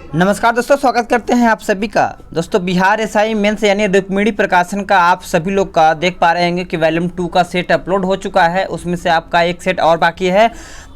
नमस्कार दोस्तों, स्वागत करते हैं आप सभी का। दोस्तों बिहार एसआई मेंस यानी रुक्मिणी प्रकाशन का आप सभी लोग का देख पा रहे होंगे कि वॉल्यूम 2 का सेट अपलोड हो चुका है। उसमें से आपका एक सेट और बाकी है,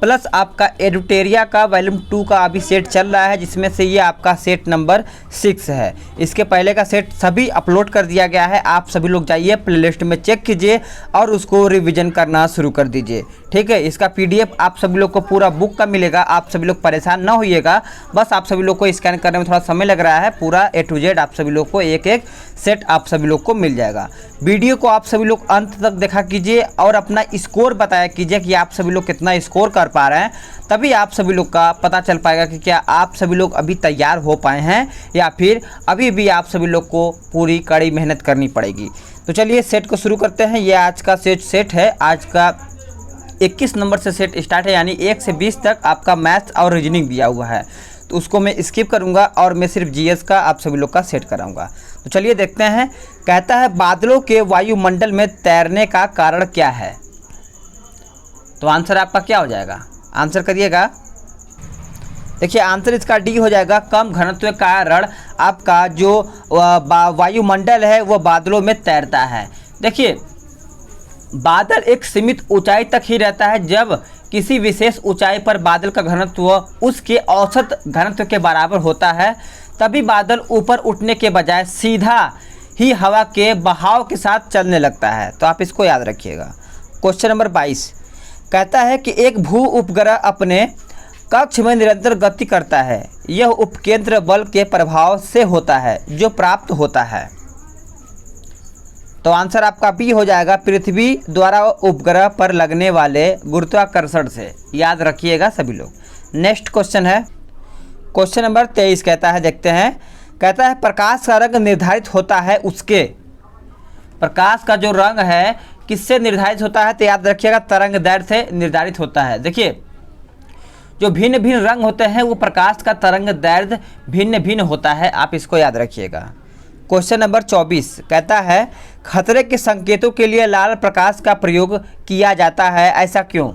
प्लस आपका एडुटेरिया का वॉल्यूम 2 का अभी सेट चल रहा है, जिसमें से ये आपका सेट नंबर 6 है। इसके पहले का सेट सभी अपलोड कर दिया गया है। आप सभी लोग जाइए प्लेलिस्ट में चेक कीजिए और उसको रिविजन करना शुरू कर दीजिए, ठीक है। इसका पीडीएफ आप सभी लोग को पूरा बुक का मिलेगा, आप सभी लोग परेशान ना होइएगा। बस आप सभी लोग को स्कैन करने में थोड़ा समय लग रहा है। पूरा A to Z आप सभी लोग को एक एक सेट आप सभी लोग को मिल जाएगा। वीडियो को आप सभी लोग अंत तक देखा कीजिए और अपना स्कोर बताया कीजिए कि आप सभी लोग कितना स्कोर कर पा रहे हैं। तभी आप सभी लोग का पता चल पाएगा कि क्या आप सभी लोग अभी तैयार हो पाए हैं या फिर अभी भी आप सभी लोग को पूरी कड़ी मेहनत करनी पड़ेगी। तो चलिए सेट को शुरू करते हैं। ये आज का सेट है। आज का 21 नंबर से सेट स्टार्ट है, यानी 1 से 20 तक आपका मैथ्स और रीजनिंग दिया हुआ है। तो उसको मैं स्किप करूंगा और मैं सिर्फ जीएस का आप सभी लोग का सेट कराऊंगा। तो चलिए देखते हैं। कहता है बादलों के वायुमंडल में तैरने का कारण क्या है। तो आंसर आपका क्या हो जाएगा, आंसर करिएगा। देखिए आंसर इसका डी हो जाएगा। कम घनत्व के कारण आपका जो वायुमंडल है वो बादलों में तैरता है। देखिए बादल एक सीमित ऊंचाई तक ही रहता है। जब किसी विशेष ऊंचाई पर बादल का घनत्व उसके औसत घनत्व के बराबर होता है, तभी बादल ऊपर उठने के बजाय सीधा ही हवा के बहाव के साथ चलने लगता है। तो आप इसको याद रखिएगा। क्वेश्चन नंबर 22 कहता है कि एक भू उपग्रह अपने कक्ष में निरंतर गति करता है। यह उपकेंद्र बल के प्रभाव से होता है जो प्राप्त होता है। तो आंसर आपका बी हो जाएगा, पृथ्वी द्वारा उपग्रह पर लगने वाले गुरुत्वाकर्षण से। याद रखिएगा सभी लोग। नेक्स्ट क्वेश्चन है क्वेश्चन नंबर 23। कहता है, देखते हैं। कहता है प्रकाश का रंग निर्धारित होता है उसके। प्रकाश का जो रंग है किससे निर्धारित होता है, तो याद रखिएगा तरंग दैर्ध्य से निर्धारित होता है। देखिए जो भिन्न भिन्न रंग होते हैं वो प्रकाश का तरंग दैर्ध्य भिन्न भिन्न होता है। आप इसको याद रखिएगा। क्वेश्चन नंबर 24 कहता है खतरे के संकेतों के लिए लाल प्रकाश का प्रयोग किया जाता है, ऐसा क्यों।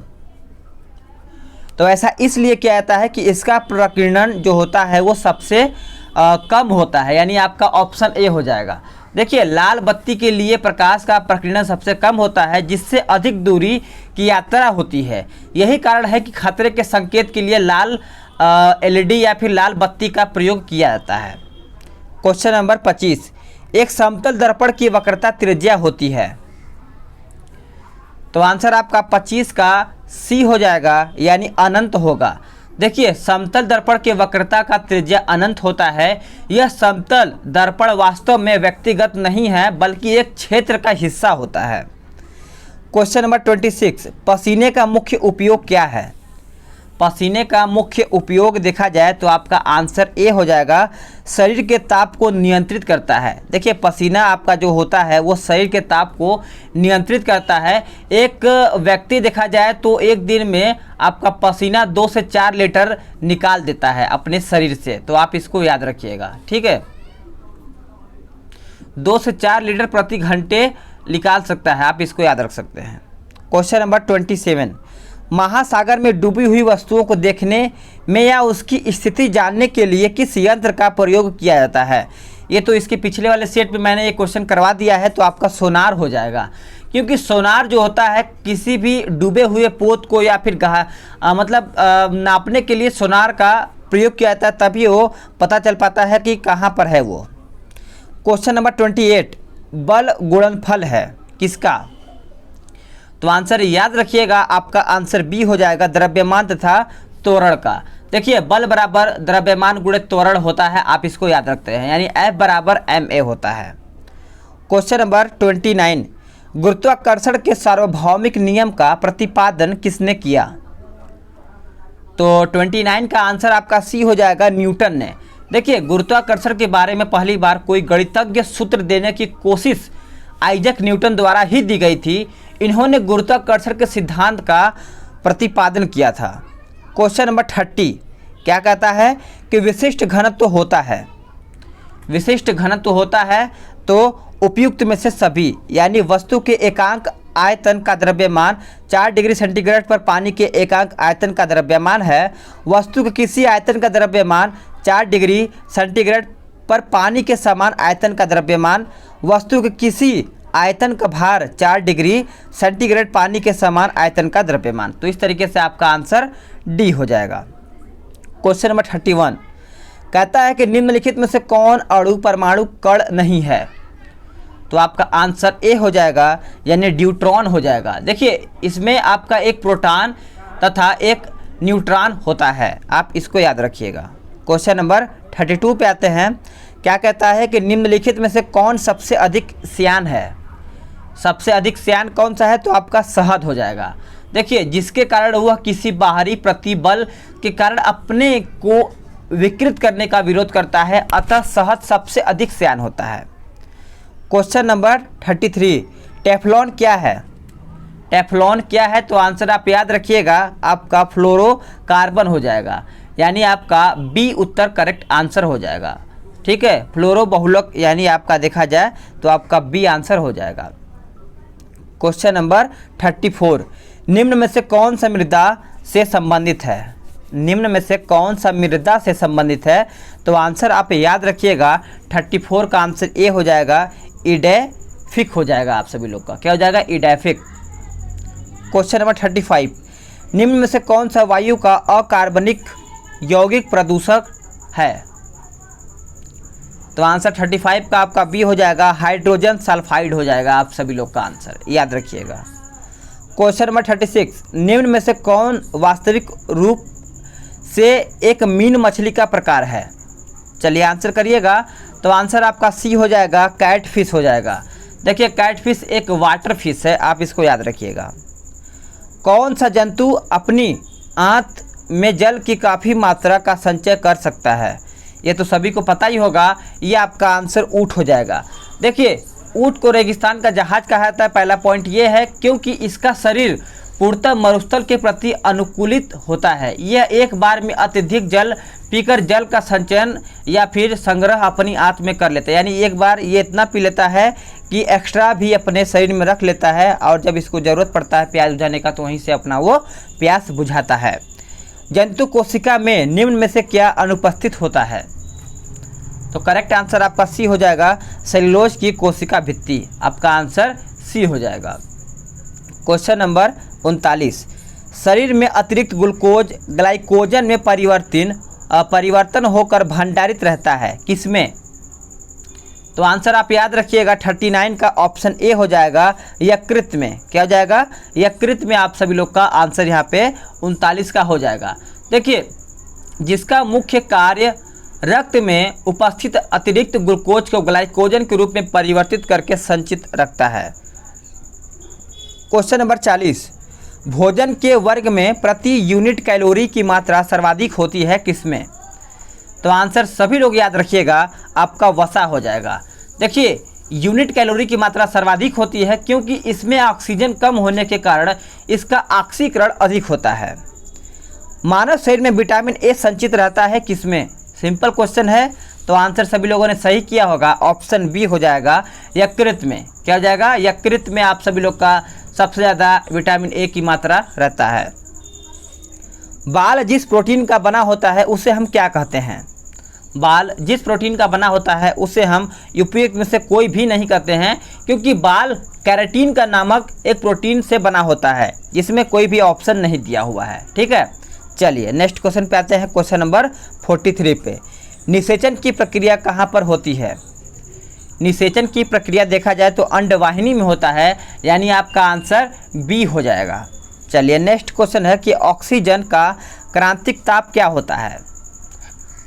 तो ऐसा इसलिए किया जाता है कि इसका प्रकीर्णन जो होता है वो सबसे कम होता है, यानी आपका ऑप्शन ए हो जाएगा। देखिए लाल बत्ती के लिए प्रकाश का प्रकीर्णन सबसे कम होता है, जिससे अधिक दूरी की यात्रा होती है। यही कारण है कि खतरे के संकेत के लिए लाल एलईडी या फिर लाल बत्ती का प्रयोग किया जाता है। क्वेश्चन नंबर 25 एक समतल दर्पण की वक्रता त्रिज्या होती है। तो आंसर आपका 25 का सी हो जाएगा, यानी अनंत होगा। देखिए समतल दर्पण के वक्रता का त्रिज्या अनंत होता है। यह समतल दर्पण वास्तव में व्यक्तिगत नहीं है बल्कि एक क्षेत्र का हिस्सा होता है। क्वेश्चन नंबर 26 पसीने का मुख्य उपयोग क्या है। पसीने का मुख्य उपयोग देखा जाए तो आपका आंसर ए हो जाएगा, शरीर के ताप को नियंत्रित करता है। देखिए पसीना आपका जो होता है वो शरीर के ताप को नियंत्रित करता है। एक व्यक्ति देखा जाए तो एक दिन में आपका पसीना 2 से 4 लीटर निकाल देता है अपने शरीर से। तो आप इसको याद रखिएगा, ठीक है। 2 से 4 लीटर प्रति घंटे निकाल सकता है, आप इसको याद रख सकते हैं। क्वेश्चन नंबर 27 महासागर में डूबी हुई वस्तुओं को देखने में या उसकी स्थिति जानने के लिए किस यंत्र का प्रयोग किया जाता है। ये तो इसके पिछले वाले सेट में मैंने ये क्वेश्चन करवा दिया है, तो आपका सोनार हो जाएगा। क्योंकि सोनार जो होता है किसी भी डूबे हुए पोत को या फिर नापने के लिए सोनार का प्रयोग किया जाता है, तभी वो पता चल पाता है कि कहाँ पर है वो। क्वेश्चन नंबर 28 बल गुणनफल है किसका। तो आंसर याद रखिएगा, आपका आंसर बी हो जाएगा, द्रव्यमान तथा त्वरण का। देखिए बल बराबर द्रव्यमान गुणित त्वरण होता है, आप इसको याद रखते हैं, यानी F बराबर ma होता है। क्वेश्चन नंबर 29 गुरुत्वाकर्षण के सार्वभौमिक नियम का प्रतिपादन किसने किया। तो 29 का आंसर आपका सी हो जाएगा, न्यूटन ने। देखिए गुरुत्वाकर्षण के बारे में पहली बार कोई गणितज्ञ सूत्र देने की कोशिश आइजैक न्यूटन द्वारा ही दी गई थी। इन्होंने गुरुत्वाकर्षण के सिद्धांत का प्रतिपादन किया था। क्वेश्चन नंबर 30 क्या कहता है कि विशिष्ट घनत्व होता है। विशिष्ट घनत्व होता है तो उपयुक्त में से सभी, यानी वस्तु के एकांक आयतन का द्रव्यमान 4 डिग्री सेंटीग्रेड पर पानी के एकांक आयतन का द्रव्यमान है। वस्तु के किसी आयतन का द्रव्यमान 4 डिग्री सेंटीग्रेड पर पानी के समान आयतन का द्रव्यमान। वस्तु के किसी आयतन का भार 4 डिग्री सेंटीग्रेड पानी के समान आयतन का द्रव्यमान। तो इस तरीके से आपका आंसर डी हो जाएगा। क्वेश्चन नंबर 31 कहता है कि निम्नलिखित में से कौन अणु परमाणु कण नहीं है। तो आपका आंसर ए हो जाएगा, यानी ड्यूट्रॉन हो जाएगा। देखिए इसमें आपका एक प्रोटॉन तथा एक न्यूट्रॉन होता है, आप इसको याद रखिएगा। क्वेश्चन नंबर 32 पे आते हैं। क्या कहता है कि निम्नलिखित में से कौन सबसे अधिक श्यान है। सबसे अधिक श्यान कौन सा है, तो आपका शहद हो जाएगा। देखिए जिसके कारण वह किसी बाहरी प्रतिबल के कारण अपने को विकृत करने का विरोध करता है, अतः शहद सबसे अधिक श्यान होता है। क्वेश्चन नंबर 33 टेफ्लॉन क्या है। टेफ्लॉन क्या है, तो आंसर आप याद रखिएगा, आपका फ्लोरोकार्बन हो जाएगा, यानी आपका बी उत्तर करेक्ट आंसर हो जाएगा। ठीक है, फ्लोरो बहुलक यानी आपका देखा जाए तो आपका बी आंसर हो जाएगा। क्वेश्चन नंबर 34 निम्न में से कौन सा मृदा से संबंधित है। निम्न में से कौन सा मृदा से संबंधित है, तो आंसर आप याद रखिएगा 34 का आंसर ए हो जाएगा, इडैफिक हो जाएगा। आप सभी लोग का क्या हो जाएगा, इडैफिक। क्वेश्चन नंबर 35 निम्न में से कौन सा वायु का अकार्बनिक यौगिक प्रदूषक है। तो आंसर 35 का आपका बी हो जाएगा, हाइड्रोजन सल्फाइड हो जाएगा। आप सभी लोग का आंसर याद रखिएगा। क्वेश्चन नंबर 36 निम्न में से कौन वास्तविक रूप से एक मीन मछली का प्रकार है। चलिए आंसर करिएगा, तो आंसर आपका सी हो जाएगा, कैट फिश हो जाएगा। देखिए कैट फिश एक वाटर फिश है, आप इसको याद रखिएगा। कौन सा जंतु अपनी आंत में जल की काफ़ी मात्रा का संचय कर सकता है। ये तो सभी को पता ही होगा, ये आपका आंसर ऊँट हो जाएगा। देखिए ऊँट को रेगिस्तान का जहाज कहा जाता है। पहला पॉइंट ये है क्योंकि इसका शरीर पूर्णतः मरुस्थल के प्रति अनुकूलित होता है। यह एक बार में अत्यधिक जल पीकर जल का संचयन या फिर संग्रह अपनी आंत में कर लेता है, यानी एक बार ये इतना पी लेता है कि एक्स्ट्रा भी अपने शरीर में रख लेता है, और जब इसको ज़रूरत पड़ता है प्यास बुझाने का तो वहीं से अपना वो प्यास बुझाता है। जंतु कोशिका में निम्न में से क्या अनुपस्थित होता है। तो करेक्ट आंसर आपका सी हो जाएगा, सेल्यूलोज की कोशिका भित्ति। आपका आंसर सी हो जाएगा। क्वेश्चन नंबर 39 शरीर में अतिरिक्त ग्लूकोज ग्लाइकोजन में परिवर्तन होकर भंडारित रहता है, किसमें। तो आंसर आप याद रखिएगा 39 का ऑप्शन ए हो जाएगा, यकृत में। क्या हो जाएगा, यकृत में। आप सभी लोग का आंसर यहाँ पे 39 का हो जाएगा। देखिए जिसका मुख्य कार्य रक्त में उपस्थित अतिरिक्त ग्लूकोज को ग्लाइकोजन के रूप में परिवर्तित करके संचित रखता है। क्वेश्चन नंबर 40 भोजन के वर्ग में प्रति यूनिट कैलोरी की मात्रा सर्वाधिक होती है, किसमें। तो आंसर सभी लोग याद रखिएगा, आपका वसा हो जाएगा। देखिए यूनिट कैलोरी की मात्रा सर्वाधिक होती है क्योंकि इसमें ऑक्सीजन कम होने के कारण इसका ऑक्सीकरण अधिक होता है। मानव शरीर में विटामिन ए संचित रहता है, किसमें। सिंपल क्वेश्चन है, तो आंसर सभी लोगों ने सही किया होगा, ऑप्शन बी हो जाएगा, यकृत में। क्या हो जाएगा, यकृत में आप सभी लोग का सबसे ज़्यादा विटामिन ए की मात्रा रहता है। बाल जिस प्रोटीन का बना होता है उसे हम क्या कहते हैं। बाल जिस प्रोटीन का बना होता है उसे हम उपयुक्त में से कोई भी नहीं कहते हैं, क्योंकि बाल कैराटीन का नामक एक प्रोटीन से बना होता है, जिसमें कोई भी ऑप्शन नहीं दिया हुआ है। ठीक है, चलिए नेक्स्ट क्वेश्चन पे आते हैं। क्वेश्चन नंबर 43 पे निषेचन की प्रक्रिया कहाँ पर होती है। निषेचन की प्रक्रिया देखा जाए तो अंडवाहिनी में होता है, यानी आपका आंसर बी हो जाएगा। चलिए नेक्स्ट क्वेश्चन है कि ऑक्सीजन का क्रांतिक ताप क्या होता है।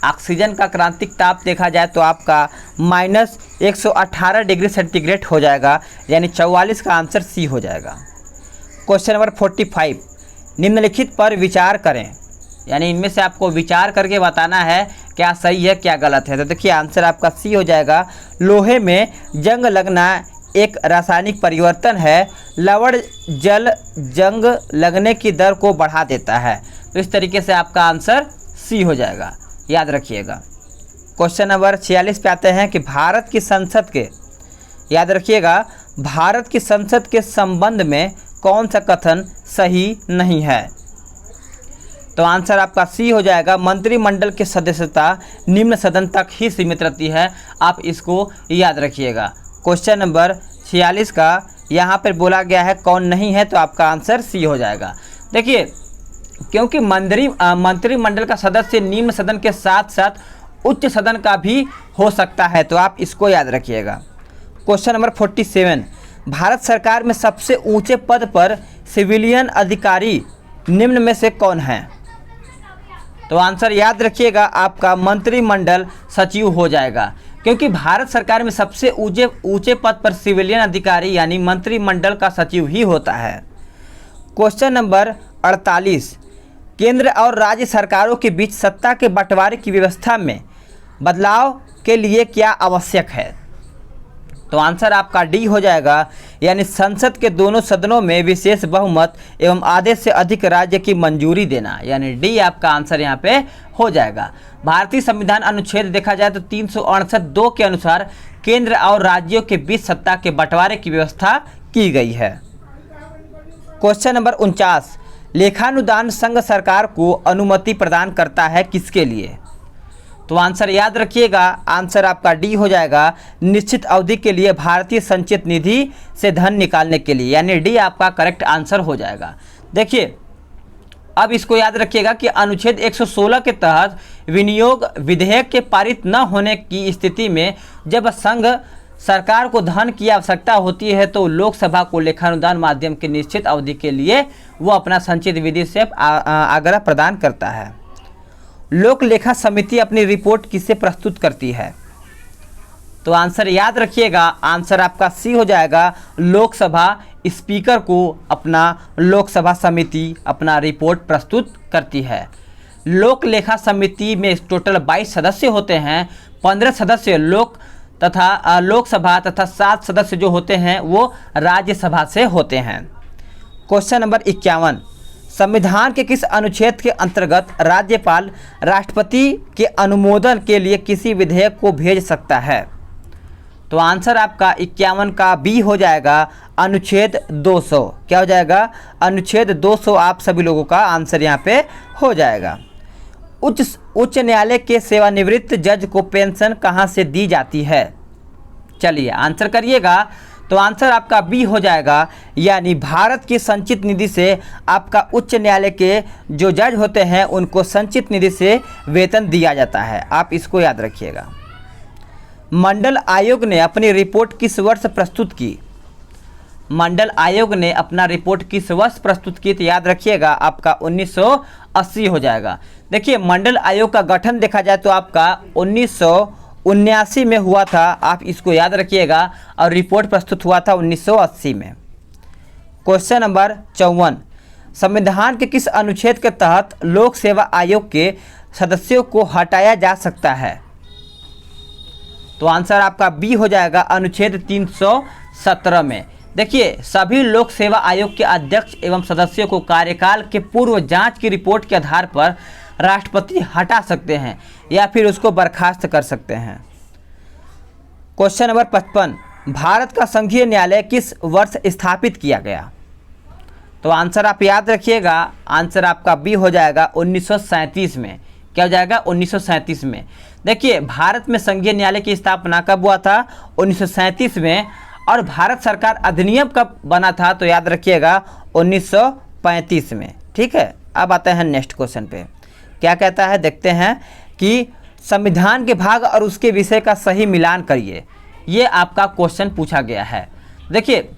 ऑक्सीजन का क्रांतिक ताप देखा जाए तो आपका -118 डिग्री सेंटीग्रेड हो जाएगा, यानी 44 का आंसर सी हो जाएगा। क्वेश्चन नंबर 45 निम्नलिखित पर विचार करें, यानी इनमें से आपको विचार करके बताना है क्या सही है क्या गलत है। तो देखिए आंसर आपका सी हो जाएगा, लोहे में जंग लगना एक रासायनिक परिवर्तन है, लवण जल जंग लगने की दर को बढ़ा देता है। तो इस तरीके से आपका आंसर सी हो जाएगा, याद रखिएगा। क्वेश्चन नंबर 46 पे आते हैं कि भारत की संसद के, याद रखिएगा, भारत की संसद के संबंध में कौन सा कथन सही नहीं है? तो आंसर आपका सी हो जाएगा, मंत्रिमंडल की सदस्यता निम्न सदन तक ही सीमित रहती है। आप इसको याद रखिएगा। क्वेश्चन नंबर 46 का यहाँ पर बोला गया है कौन नहीं है, तो आपका आंसर सी हो जाएगा। देखिए, क्योंकि मंत्रिमंडल का सदस्य निम्न सदन के साथ साथ उच्च सदन का भी हो सकता है, तो आप इसको याद रखिएगा। क्वेश्चन नंबर 47, भारत सरकार में सबसे ऊंचे पद पर सिविलियन अधिकारी निम्न में से कौन है? तो आंसर याद रखिएगा, आपका मंत्रिमंडल सचिव हो जाएगा, क्योंकि भारत सरकार में सबसे ऊंचे पद पर सिविलियन अधिकारी यानी मंत्रिमंडल का सचिव ही होता है। क्वेश्चन नंबर 48, केंद्र और राज्य सरकारों के बीच सत्ता के बंटवारे की व्यवस्था में बदलाव के लिए क्या आवश्यक है? तो आंसर आपका डी हो जाएगा, यानी संसद के दोनों सदनों में विशेष बहुमत एवं आधे से अधिक राज्य की मंजूरी देना, यानी डी आपका आंसर यहाँ पे हो जाएगा। भारतीय संविधान अनुच्छेद देखा जाए तो 368(2) के अनुसार केंद्र और राज्यों के बीच सत्ता के बंटवारे की व्यवस्था की गई है। क्वेश्चन नंबर 49, लेखानुदान संघ सरकार को अनुमति प्रदान करता है किसके लिए? तो आंसर याद रखिएगा, आंसर आपका डी हो जाएगा, निश्चित अवधि के लिए भारतीय संचित निधि से धन निकालने के लिए, यानी डी आपका करेक्ट आंसर हो जाएगा। देखिए, अब इसको याद रखिएगा कि अनुच्छेद 116 के तहत विनियोग विधेयक के पारित न होने की स्थिति में जब संघ सरकार को धन की आवश्यकता होती है तो लोकसभा को लेखानुदान माध्यम के निश्चित अवधि के लिए वो अपना संचित विधि से आग्रह प्रदान करता है। लोक लेखा समिति अपनी रिपोर्ट किसे प्रस्तुत करती है? तो आंसर याद रखिएगा, आंसर आपका सी हो जाएगा, लोकसभा स्पीकर को अपना लोकसभा समिति अपना रिपोर्ट प्रस्तुत करती है। लोक लेखा समिति में टोटल 22 सदस्य होते हैं, 15 सदस्य लोकसभा तथा 7 सदस्य जो होते हैं वो राज्यसभा से होते हैं। क्वेश्चन नंबर 51, संविधान के किस अनुच्छेद के अंतर्गत राज्यपाल राष्ट्रपति के अनुमोदन के लिए किसी विधेयक को भेज सकता है? तो आंसर आपका 51 का बी हो जाएगा, अनुच्छेद 200। क्या हो जाएगा? अनुच्छेद 200 आप सभी लोगों का आंसर यहाँ पे हो जाएगा। उच्च न्यायालय के सेवानिवृत्त जज को पेंशन कहाँ से दी जाती है? चलिए आंसर करिएगा। तो आंसर आपका बी हो जाएगा, यानी भारत की संचित निधि से आपका उच्च न्यायालय के जो जज होते हैं उनको संचित निधि से वेतन दिया जाता है। आप इसको याद रखिएगा। मंडल आयोग ने अपनी रिपोर्ट किस वर्ष प्रस्तुत की? मंडल आयोग ने अपना रिपोर्ट किस वर्ष प्रस्तुत की? तो याद रखिएगा, आपका 1980 हो जाएगा। देखिए, मंडल आयोग का गठन देखा जाए तो आपका 1979 में हुआ था, आप इसको याद रखिएगा, और रिपोर्ट प्रस्तुत हुआ था 1980 में। क्वेश्चन नंबर 54, संविधान के किस अनुच्छेद के तहत लोक सेवा आयोग के सदस्यों को हटाया जा सकता है? तो आंसर आपका बी हो जाएगा, अनुच्छेद 317 में। देखिए, सभी लोक सेवा आयोग के अध्यक्ष एवं सदस्यों को कार्यकाल के पूर्व जांच की रिपोर्ट के आधार पर राष्ट्रपति हटा सकते हैं या फिर उसको बर्खास्त कर सकते हैं। क्वेश्चन नंबर 55, भारत का संघीय न्यायालय किस वर्ष स्थापित किया गया? तो आंसर आप याद रखिएगा, आंसर आपका बी हो जाएगा, 1937 में। क्या हो जाएगा? 1937 में। देखिए, भारत में संघीय न्यायालय की स्थापना कब हुआ था? 1937 में। और भारत सरकार अधिनियम कब बना था? तो याद रखिएगा, 1935 में। ठीक है, अब आते हैं नेक्स्ट क्वेश्चन पे। क्या कहता है देखते हैं कि संविधान के भाग और उसके विषय का सही मिलान करिए। ये आपका क्वेश्चन पूछा गया है। देखिए,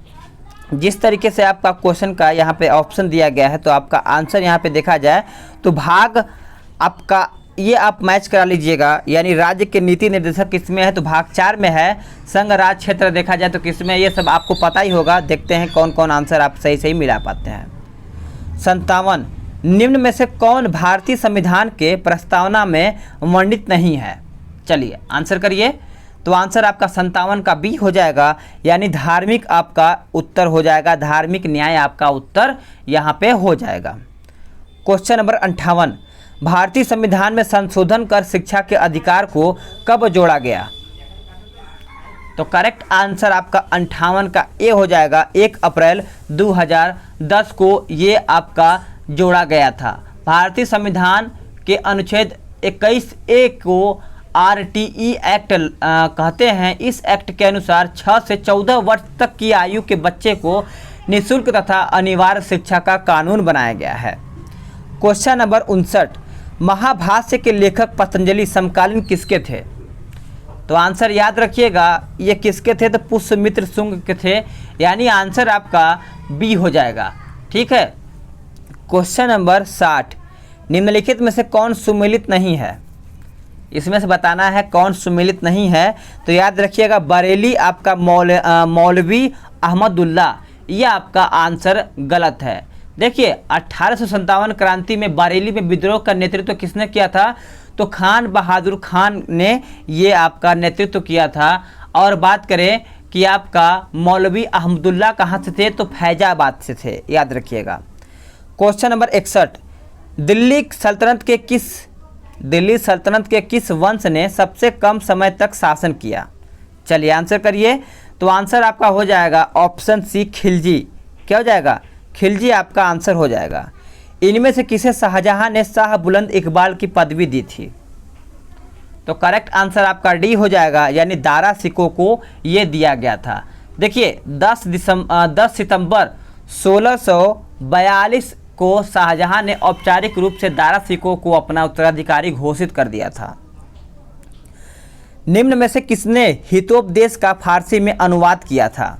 जिस तरीके से आपका क्वेश्चन का यहाँ पे ऑप्शन दिया गया है, तो आपका आंसर यहाँ पे देखा जाए तो भाग आपका ये आप मैच करा लीजिएगा, यानी राज्य के नीति निर्देशक किसमें है? तो भाग 4 में है। संघ राज्य क्षेत्र देखा जाए तो किसमें? ये सब आपको पता ही होगा। देखते हैं कौन कौन आंसर आप सही सही मिला पाते हैं। 57, निम्न में से कौन भारतीय संविधान के प्रस्तावना में वर्णित नहीं है? चलिए आंसर करिए। तो आंसर आपका 57 का बी हो जाएगा, यानी धार्मिक आपका उत्तर हो जाएगा, धार्मिक न्याय आपका उत्तर यहाँ पे हो जाएगा। क्वेश्चन नंबर 58, भारतीय संविधान में संशोधन कर शिक्षा के अधिकार को कब जोड़ा गया? तो करेक्ट आंसर आपका 58 का ए हो जाएगा। 1 अप्रैल 2010 को ये आपका जोड़ा गया था। भारतीय संविधान के अनुच्छेद 21A को RTE एक्ट कहते हैं। इस एक्ट के अनुसार 6 से 14 वर्ष तक की आयु के बच्चे को निःशुल्क तथा अनिवार्य शिक्षा का कानून बनाया गया है। क्वेश्चन नंबर 59, महाभाष्य के लेखक पतंजलि समकालीन किसके थे? तो आंसर याद रखिएगा, ये किसके थे? तो पुष्यमित्र शुंग के थे, यानी आंसर आपका बी हो जाएगा। ठीक है। क्वेश्चन नंबर 60, निम्नलिखित में से कौन सुमेलित नहीं है? इसमें से बताना है कौन सुमेलित नहीं है। तो याद रखिएगा, बरेली आपका मौलवी अहमदुल्ला, यह आपका आंसर गलत है। देखिए 1857 क्रांति में बरेली में विद्रोह का नेतृत्व किसने किया था? तो खान बहादुर खान ने ये आपका नेतृत्व किया था। और बात करें कि आपका मौलवी अहमदुल्ला कहाँ से थे? तो फैजाबाद से थे, याद रखिएगा। क्वेश्चन नंबर 61, दिल्ली सल्तनत के किस वंश ने सबसे कम समय तक शासन किया? चलिए आंसर करिए। तो आंसर आपका हो जाएगा ऑप्शन सी, खिलजी। क्या हो जाएगा? खिलजी आपका आंसर हो जाएगा। इनमें से किसे शाहजहां ने शाह बुलंद इकबाल की पदवी दी थी? तो करेक्ट आंसर आपका डी हो जाएगा, यानी दारा सिकों को ये दिया गया था। देखिए 10 सितंबर 1642 को शाहजहां ने औपचारिक रूप से दारा सिकों को अपना उत्तराधिकारी घोषित कर दिया था। निम्न में से किसने हितोपदेश का फारसी में अनुवाद किया था?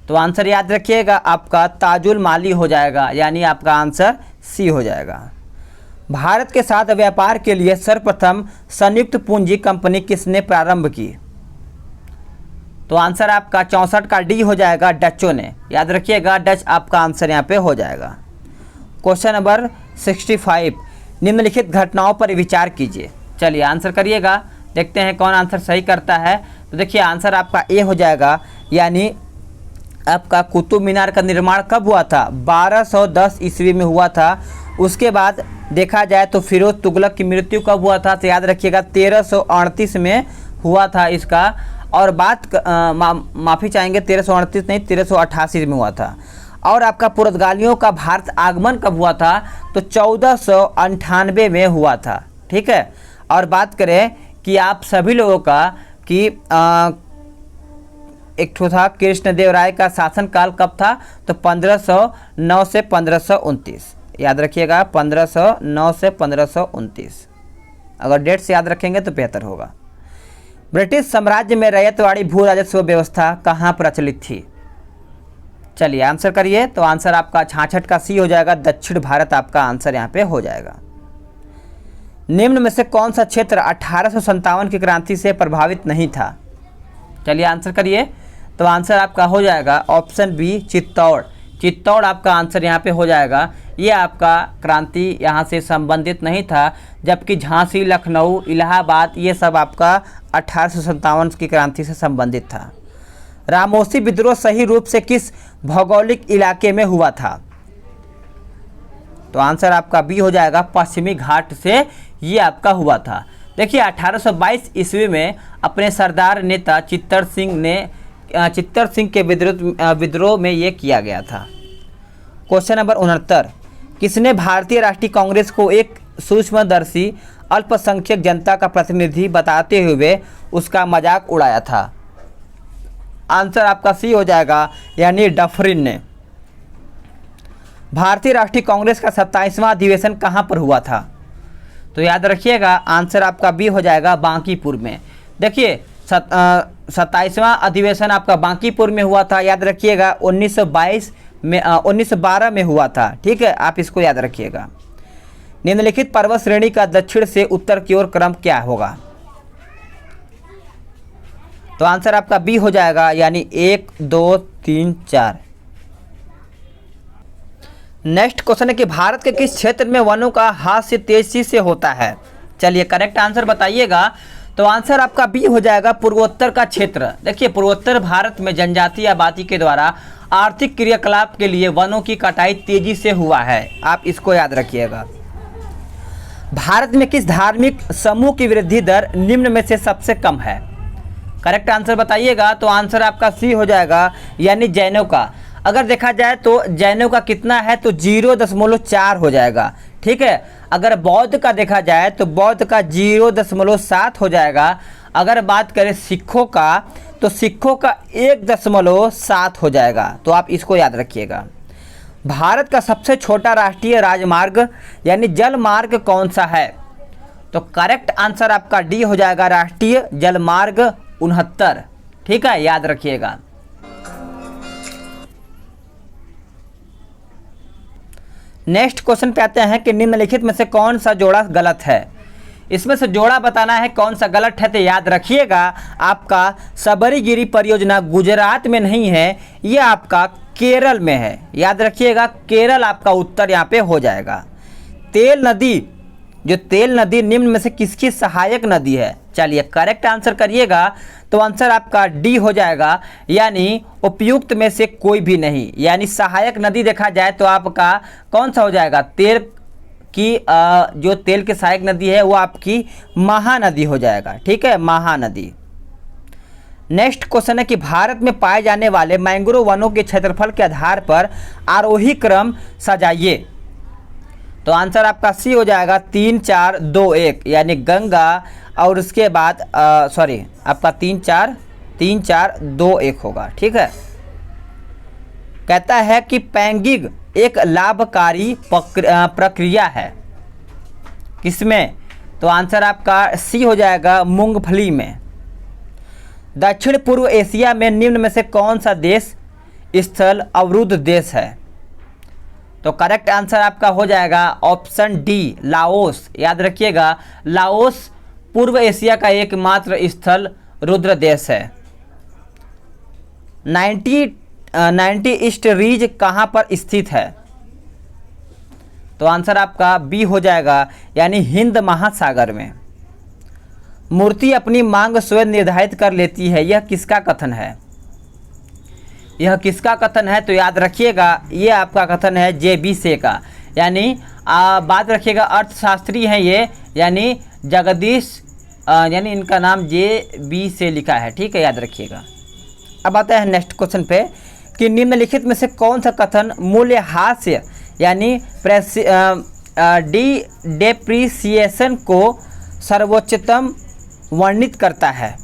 तो आंसर याद रखिएगा, आपका ताजुल माली हो जाएगा, यानी आपका आंसर सी हो जाएगा। भारत के साथ व्यापार के लिए सर्वप्रथम संयुक्त पूंजी कंपनी किसने प्रारंभ की? तो आंसर आपका 64 का डी हो जाएगा, डचों ने। याद रखिएगा, डच आपका आंसर यहाँ पे हो जाएगा। क्वेश्चन नंबर 65, निम्नलिखित घटनाओं पर विचार कीजिए। चलिए आंसर करिएगा, देखते हैं कौन आंसर सही करता है। तो देखिए आंसर आपका ए हो जाएगा, यानी आपका कुतुब मीनार का निर्माण कब हुआ था? 1210 ईस्वी में हुआ था। उसके बाद देखा जाए तो फिरोज तुगलक की मृत्यु कब हुआ था? तो याद रखिएगा 1338 में हुआ था इसका। और बात माफ़ी चाहेंगे, 1338 नहीं 1388 में हुआ था। और आपका पुर्तगालियों का भारत आगमन कब हुआ था? तो 1498 में हुआ था। ठीक है। और बात करें कि आप सभी लोगों का कि एक ठो था कृष्णदेव राय का शासनकाल कब था? तो 1509 से 1529। याद रखिएगा 1509 से 1529। अगर डेट से याद रखेंगे तो बेहतर होगा। ब्रिटिश साम्राज्य में रैयतवाड़ी भू राजस्व व्यवस्था कहाँ प्रचलित थी? चलिए आंसर करिए। तो आंसर आपका 66 का सी हो जाएगा, दक्षिण भारत आपका आंसर यहाँ पे हो जाएगा। निम्न में से कौन सा क्षेत्र 1857 की क्रांति से प्रभावित नहीं था? चलिए आंसर करिए। तो आंसर आपका हो जाएगा ऑप्शन बी, चित्तौड़। चित्तौड़ आपका आंसर यहाँ पे हो जाएगा। ये आपका क्रांति यहाँ से संबंधित नहीं था, जबकि झांसी, लखनऊ, इलाहाबाद ये सब आपका 1857 की क्रांति से संबंधित था। रामोसी विद्रोह सही रूप से किस भौगोलिक इलाके में हुआ था? तो आंसर आपका बी हो जाएगा, पश्चिमी घाट से ये आपका हुआ था। देखिए 1822 ईस्वी में अपने सरदार नेता चित्तर सिंह के विद्रोह में ये किया गया था। क्वेश्चन नंबर 69, किसने भारतीय राष्ट्रीय कांग्रेस को एक सूक्ष्मदर्शी अल्पसंख्यक जनता का प्रतिनिधि बताते हुए उसका मजाक उड़ाया था? आंसर आपका सी हो जाएगा, यानी डफरिन ने। भारतीय राष्ट्रीय कांग्रेस का 27वां अधिवेशन कहाँ पर हुआ था? तो याद रखिएगा, आंसर आपका बी हो जाएगा, बांकीपुर में। देखिए 27वां अधिवेशन आपका बांकीपुर में हुआ था। याद रखिएगा 1912 में हुआ था। ठीक है, आप इसको याद रखिएगा। निम्नलिखित पर्वत श्रेणी का दक्षिण से उत्तर की ओर क्रम क्या होगा? तो आंसर आपका बी हो जाएगा, यानी 1 2 3 4। नेक्स्ट क्वेश्चन है कि भारत के किस क्षेत्र में वनों का ह्रास तेजी से होता है? चलिए करेक्ट आंसर बताइएगा। तो आंसर आपका बी हो जाएगा, पूर्वोत्तर का क्षेत्र। देखिए पूर्वोत्तर भारत में जनजातीय आबादी के द्वारा आर्थिक क्रियाकलाप के लिए वनों की कटाई तेजी से हुआ है। आप इसको याद रखिएगा। भारत में किस धार्मिक समूह की वृद्धि दर निम्न में से सबसे कम है? करेक्ट आंसर बताइएगा। तो आंसर आपका सी हो जाएगा, यानी जैनों का। अगर देखा जाए तो जैनों का कितना है, तो 0.4 हो जाएगा, ठीक है। अगर बौद्ध का देखा जाए तो बौद्ध का 0.7 हो जाएगा। अगर बात करें सिखों का, तो सिखों का 1.7 हो जाएगा। तो आप इसको याद रखिएगा। भारत का सबसे छोटा राष्ट्रीय राजमार्ग यानी जल मार्ग कौन सा है? तो करेक्ट आंसर आपका डी हो जाएगा, राष्ट्रीय जल मार्ग 69, ठीक है, याद रखिएगा। नेक्स्ट क्वेश्चन पे आते हैं कि निम्नलिखित में से कौन सा जोड़ा गलत है। इसमें से जोड़ा बताना है कौन सा गलत है। तो याद रखिएगा, आपका सबरीगिरी परियोजना गुजरात में नहीं है, ये आपका केरल में है। याद रखिएगा, केरल आपका उत्तर यहाँ पे हो जाएगा। तेल नदी, जो तेल नदी निम्न में से किसकी सहायक नदी है? चलिए करेक्ट आंसर करिएगा। तो आंसर आपका डी हो जाएगा, यानी उपयुक्त में से कोई भी नहीं। यानी सहायक नदी देखा जाए तो आपका कौन सा हो जाएगा? तेल की जो तेल की सहायक नदी है वो आपकी महानदी हो जाएगा, ठीक है, महानदी। नेक्स्ट क्वेश्चन है कि भारत में पाए जाने वाले मैंग्रोव वनों के क्षेत्रफल के आधार पर आरोही क्रम सजाइए। तो आंसर आपका सी हो जाएगा, 3 4 2 1, यानी गंगा, और उसके बाद आपका 3 4 2 1 होगा, ठीक है। कहता है कि पैंगिंग एक लाभकारी प्रक्रिया है, किसमें? तो आंसर आपका सी हो जाएगा, मूंगफली में। दक्षिण पूर्व एशिया में निम्न में से कौन सा देश स्थल अवरुद्ध देश है? तो करेक्ट आंसर आपका हो जाएगा ऑप्शन डी, लाओस। याद रखिएगा, लाओस पूर्व एशिया का एकमात्र स्थल रुद्र देश है। 90 ईस्ट रीज कहाँ पर स्थित है? तो आंसर आपका बी हो जाएगा, यानी हिंद महासागर में। मूर्ति अपनी मांग स्वयं निर्धारित कर लेती है, यह किसका कथन है? यह किसका कथन है? तो याद रखिएगा, ये आपका कथन है जे.बी. से का। यानी बात रखिएगा, अर्थशास्त्री हैं ये, यानी जगदीश, यानी इनका नाम जे.बी. से लिखा है, ठीक है, याद रखिएगा। अब आता है नेक्स्ट क्वेश्चन पे कि निम्नलिखित में से कौन सा कथन मूल्यह्रास यानी डेप्रिसिएशन को सर्वोच्चतम वर्णित करता है?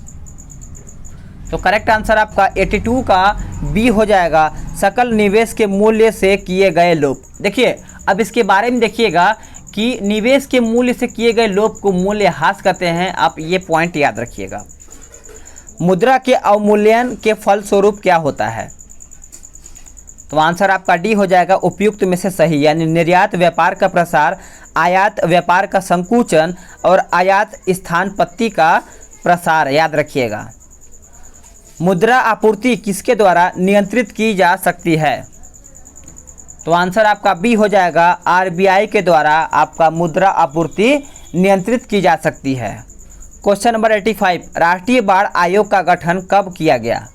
तो करेक्ट आंसर आपका 82 का बी हो जाएगा, सकल निवेश के मूल्य से किए गए लोप। देखिए, अब इसके बारे में देखिएगा कि निवेश के मूल्य से किए गए लोप को मूल्यह्रास कहते हैं। आप ये पॉइंट याद रखिएगा। मुद्रा के अवमूल्यन के फलस्वरूप क्या होता है? तो आंसर आपका डी हो जाएगा, उपयुक्त में से सही, यानी निर्यात व्यापार का प्रसार, आयात व्यापार का संकुचन और आयात स्थानपत्ति का प्रसार। याद रखिएगा। मुद्रा आपूर्ति किसके द्वारा नियंत्रित की जा सकती है? तो आंसर आपका बी हो जाएगा, आरबीआई के द्वारा आपका मुद्रा आपूर्ति नियंत्रित की जा सकती है। क्वेश्चन नंबर 85, राष्ट्रीय बाढ़ आयोग का गठन कब किया गया?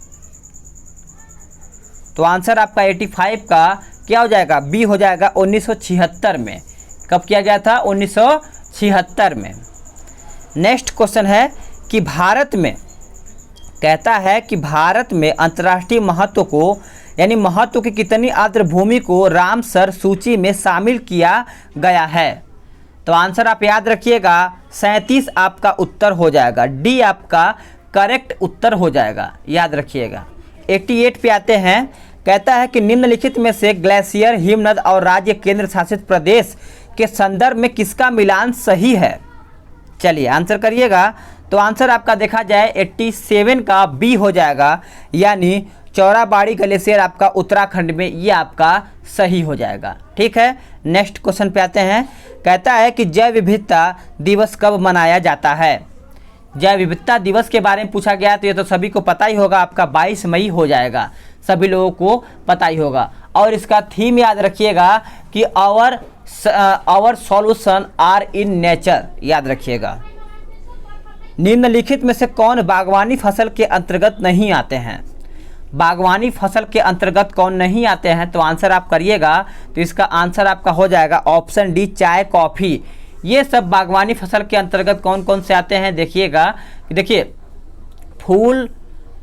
तो आंसर आपका 85 का क्या हो जाएगा? बी हो जाएगा, 1976 में। कब किया गया था? 1976 में। नेक्स्ट क्वेश्चन है कि भारत में, कहता है कि भारत में अंतर्राष्ट्रीय महत्व को यानी महत्व की कितनी आर्द्र भूमि को रामसर सूची में शामिल किया गया है? तो आंसर आप याद रखिएगा, 37 आपका उत्तर हो जाएगा। डी आपका करेक्ट उत्तर हो जाएगा, याद रखिएगा। 88 पे आते हैं। कहता है कि निम्नलिखित में से ग्लेशियर, हिमनद और राज्य केंद्र शासित प्रदेश के संदर्भ में किसका मिलान सही है? चलिए आंसर करिएगा। तो आंसर आपका देखा जाए 87 का बी हो जाएगा, यानी चौराबाड़ी ग्लेशियर आपका उत्तराखंड में, ये आपका सही हो जाएगा, ठीक है। नेक्स्ट क्वेश्चन पे आते हैं। कहता है कि जैव विविधता दिवस कब मनाया जाता है? जैव विविधता दिवस के बारे में पूछा गया, तो ये तो सभी को पता ही होगा, आपका 22 मई हो जाएगा, सभी लोगों को पता ही होगा। और इसका थीम याद रखिएगा कि our solution are in nature, याद रखिएगा। निम्नलिखित में से कौन बागवानी फसल के अंतर्गत नहीं आते हैं? बागवानी फसल के अंतर्गत कौन नहीं आते हैं? तो आंसर आप करिएगा। तो इसका आंसर आपका हो जाएगा ऑप्शन डी, चाय, कॉफ़ी। ये सब बागवानी फसल के अंतर्गत कौन कौन से आते हैं देखिएगा। देखिए, फूल,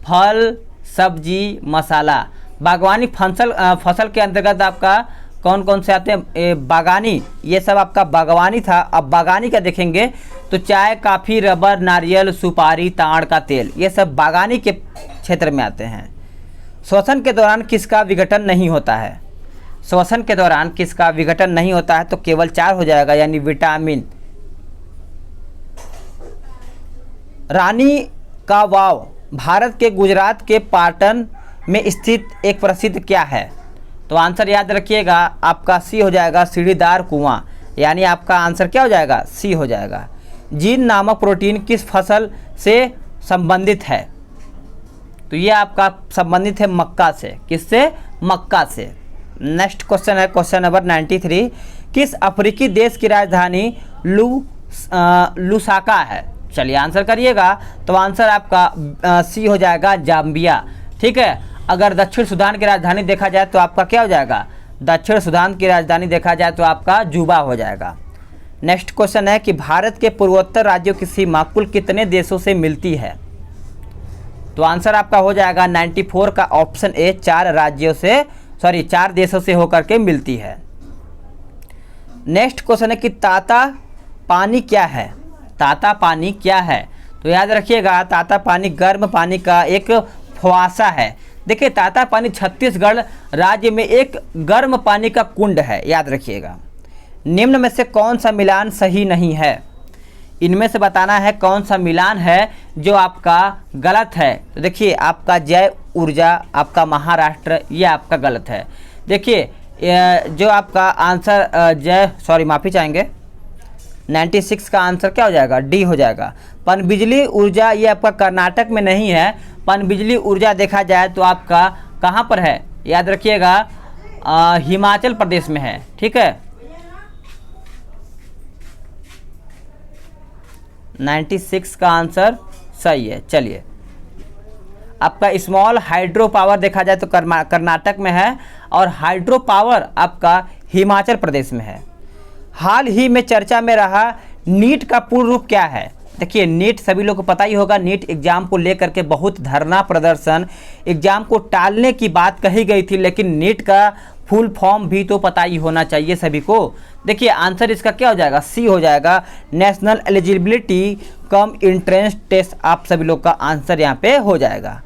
फल, सब्जी, मसाला। बागवानी फसल के अंतर्गत आपका कौन कौन से आते हैं? बागानी, ये सब आपका बागवानी था। अब बागानी का देखेंगे तो चाय, कॉफ़ी, रबर, नारियल, सुपारी, ताड़ का तेल, ये सब बागानी के क्षेत्र में आते हैं। श्वसन के दौरान किसका विघटन नहीं होता है? श्वसन के दौरान किसका विघटन नहीं होता है? तो केवल 4 हो जाएगा, यानी विटामिन। रानी का वाव भारत के गुजरात के पाटन में स्थित एक प्रसिद्ध क्या है? तो आंसर याद रखिएगा, आपका सी हो जाएगा, सीढ़ीदार कुआं, यानी आपका आंसर क्या हो जाएगा? सी हो जाएगा। जीन नामक प्रोटीन किस फसल से संबंधित है? तो ये आपका संबंधित है मक्का से। किससे? मक्का से। नेक्स्ट क्वेश्चन है क्वेश्चन नंबर 93। किस अफ्रीकी देश की राजधानी लुसाका है? चलिए आंसर करिएगा। तो आंसर आपका सी हो जाएगा, जाम्बिया। ठीक है। अगर दक्षिण सूडान की राजधानी देखा जाए तो आपका क्या हो जाएगा? दक्षिण सूडान की राजधानी देखा जाए तो आपका जुबा हो जाएगा। नेक्स्ट क्वेश्चन है कि भारत के पूर्वोत्तर राज्यों की सीमा कुल कितने देशों से मिलती है? तो आंसर आपका हो जाएगा 94 का ऑप्शन ए, 4 देशों से होकर के मिलती है। नेक्स्ट क्वेश्चन है कि ताता पानी क्या है? ताता पानी क्या है? तो याद रखिएगा, ताता पानी गर्म पानी का एक फुहासा है। देखिए, ताता पानी छत्तीसगढ़ राज्य में एक गर्म पानी का कुंड है, याद रखिएगा। निम्न में से कौन सा मिलान सही नहीं है? इनमें से बताना है कौन सा मिलान है जो आपका गलत है। तो देखिए, आपका जय ऊर्जा, आपका महाराष्ट्र, ये आपका गलत है। देखिए, जो आपका आंसर माफ़ी चाहेंगे, 96 का आंसर क्या हो जाएगा? डी हो जाएगा। पनबिजली ऊर्जा ये आपका कर्नाटक में नहीं है। पनबिजली ऊर्जा देखा जाए तो आपका कहाँ पर है? याद रखिएगा, हिमाचल प्रदेश में है। ठीक है। 96 का आंसर सही है। चलिए, आपका स्मॉल हाइड्रो पावर देखा जाए तो कर्नाटक में है और हाइड्रो पावर आपका हिमाचल प्रदेश में है। हाल ही में चर्चा में रहा नीट का पूर्ण रूप क्या है? देखिए, नीट सभी लोग को पता ही होगा। नीट एग्जाम को लेकर के बहुत धरना प्रदर्शन, एग्जाम को टालने की बात कही गई थी, लेकिन नीट का फुल फॉर्म भी तो पता ही होना चाहिए सभी को। देखिए, आंसर इसका क्या हो जाएगा? सी हो जाएगा, national eligibility cum entrance test. आप सभी लोग का आंसर यहाँ पे हो जाएगा।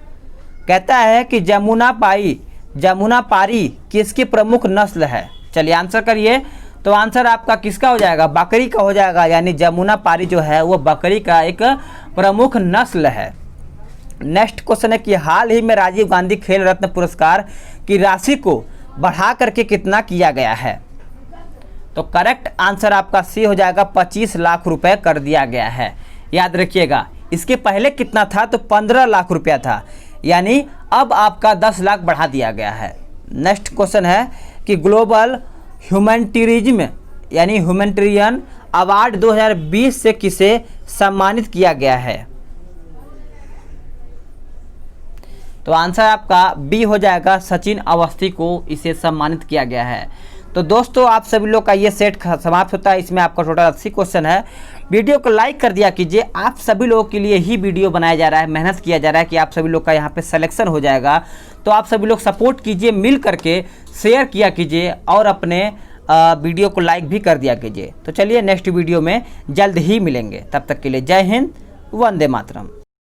कहता है कि जमुना पारी किसकी प्रमुख नस्ल है? चलिए आंसर करिए। तो आंसर आपका किसका हो जाएगा? बकरी का हो जाएगा, यानी जमुना पारी जो है वो बकरी का एक प्रमुख नस्ल है। नेक्स्ट क्वेश्चन है कि हाल ही में राजीव गांधी खेल रत्न पुरस्कार की राशि को बढ़ा करके कितना किया गया है? तो करेक्ट आंसर आपका सी हो जाएगा, 25 लाख रुपए कर दिया गया है। याद रखिएगा, इसके पहले कितना था? तो 15 लाख रुपया था, यानी अब आपका 10 लाख बढ़ा दिया गया है। नेक्स्ट क्वेश्चन है कि ग्लोबल ह्यूमैनिटेरिज्म यानी ह्यूमैनिटेरियन अवार्ड 2020 से किसे सम्मानित किया गया है? तो आंसर आपका बी हो जाएगा, सचिन अवस्थी को इसे सम्मानित किया गया है। तो दोस्तों, आप सभी लोग का ये सेट समाप्त होता है। इसमें आपका टोटल 80 क्वेश्चन है। वीडियो को लाइक कर दिया कीजिए। आप सभी लोगों के लिए ही वीडियो बनाया जा रहा है, मेहनत किया जा रहा है कि आप सभी लोग का यहाँ पे सिलेक्शन हो जाएगा। तो आप सभी लोग सपोर्ट कीजिए, मिल करके शेयर किया कीजिए और अपने वीडियो को लाइक भी कर दिया कीजिए। तो चलिए, नेक्स्ट वीडियो में जल्द ही मिलेंगे। तब तक के लिए जय हिंद, वंदे मातरम।